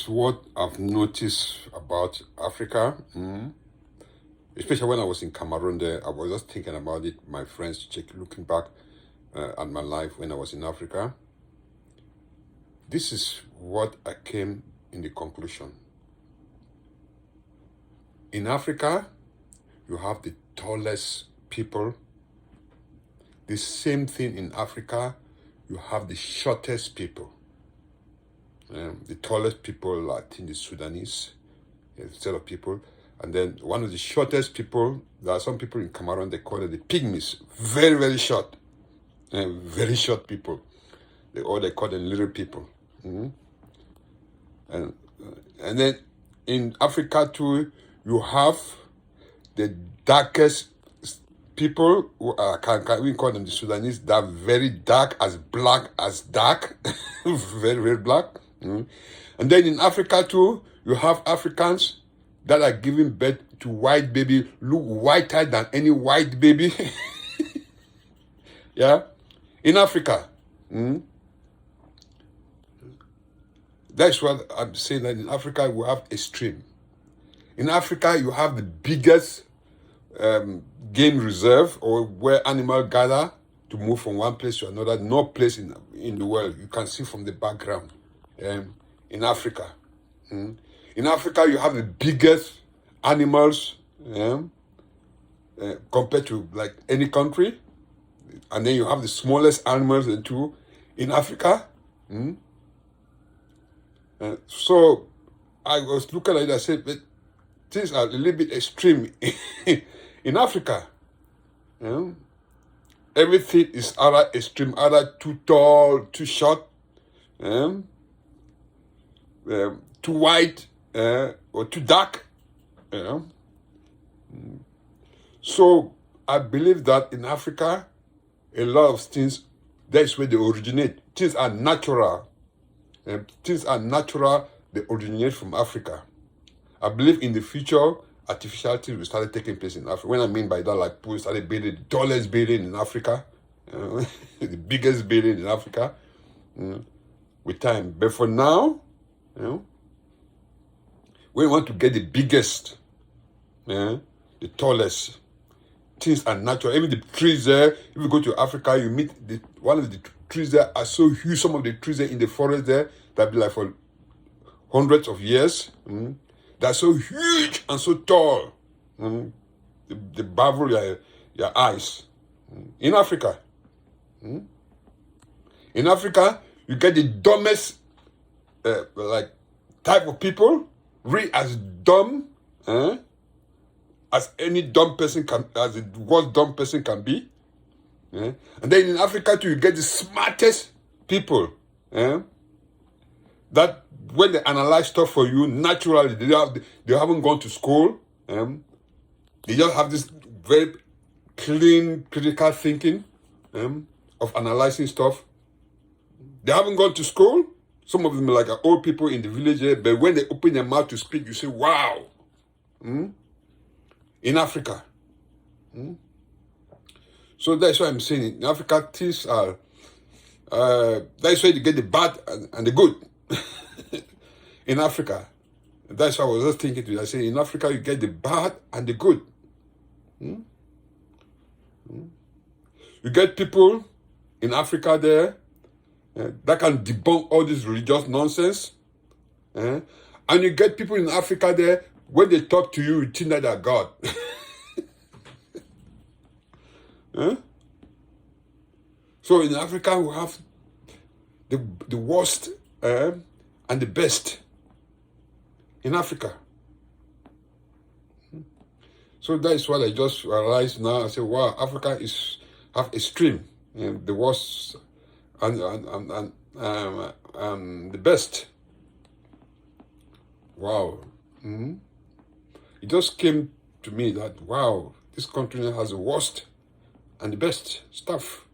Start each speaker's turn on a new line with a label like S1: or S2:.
S1: What I've noticed about Africa, especially when I was in Cameroon there, I was just thinking about it, my friends, looking back at my life when I was in Africa. This is what I came in the conclusion. In Africa, you have the tallest people. The same thing in Africa, you have the shortest people. The tallest people, I think, the Sudanese, set of people. And then one of the shortest people, there are some people in Cameroon, they call it the pygmies. Very, very short. Very short people. They call them little people. And then in Africa too, you have the darkest people, who can we call them the Sudanese, that are very dark, as black as dark, very, very black. And then in Africa too, you have Africans that are giving birth to white baby, look whiter than any white baby. Yeah, in Africa. That's what I'm saying, that in Africa we have extreme. In Africa, you have the biggest game reserve, or where animals gather to move from one place to another. No place in the world you can see from the background. In Africa. In Africa, you have the biggest animals compared to like any country. And then you have the smallest animals too in Africa. So I was looking at it, I said, but things are a little bit extreme in Africa. Everything is either extreme, either too tall, too short, too white, or too dark. So I believe that in Africa, a lot of things, that's where they originate. Things are natural. Things are natural, they originate from Africa. I believe in the future, artificial things will start taking place in Africa. When I mean by that, like people started building the tallest building in Africa, the biggest building in Africa, with time. But for now, when you want to get the biggest, the tallest, things are natural. Even the trees there, if you go to Africa, you meet one of the trees there are so huge. Some of the trees there in the forest there, that be like for hundreds of years. They're so huge and so tall. They baffle your eyes. In Africa. In Africa, you get the dumbest like type of people, really as dumb as any dumb person can, as the worst dumb person can be. And then in Africa too, you get the smartest people. That when they analyze stuff for you, naturally, they haven't gone to school. They just have this very clean, critical thinking of analyzing stuff. They haven't gone to school. Some of them are like old people in the village here, but when they open their mouth to speak, you say, wow. In Africa. So that's why I'm saying in Africa, things are, that's why you get the bad and the good. In Africa. That's why I was just thinking to you. I say in Africa, you get the bad and the good. You get people in Africa there that can debunk all this religious nonsense. And you get people in Africa there, when they talk to you, you think that they're God. So in Africa, we have the worst and the best in Africa. So that is what I just realized now. I say, wow, Africa have extreme, the worst and the best. Wow. It just came to me that, wow, this country has the worst and the best stuff.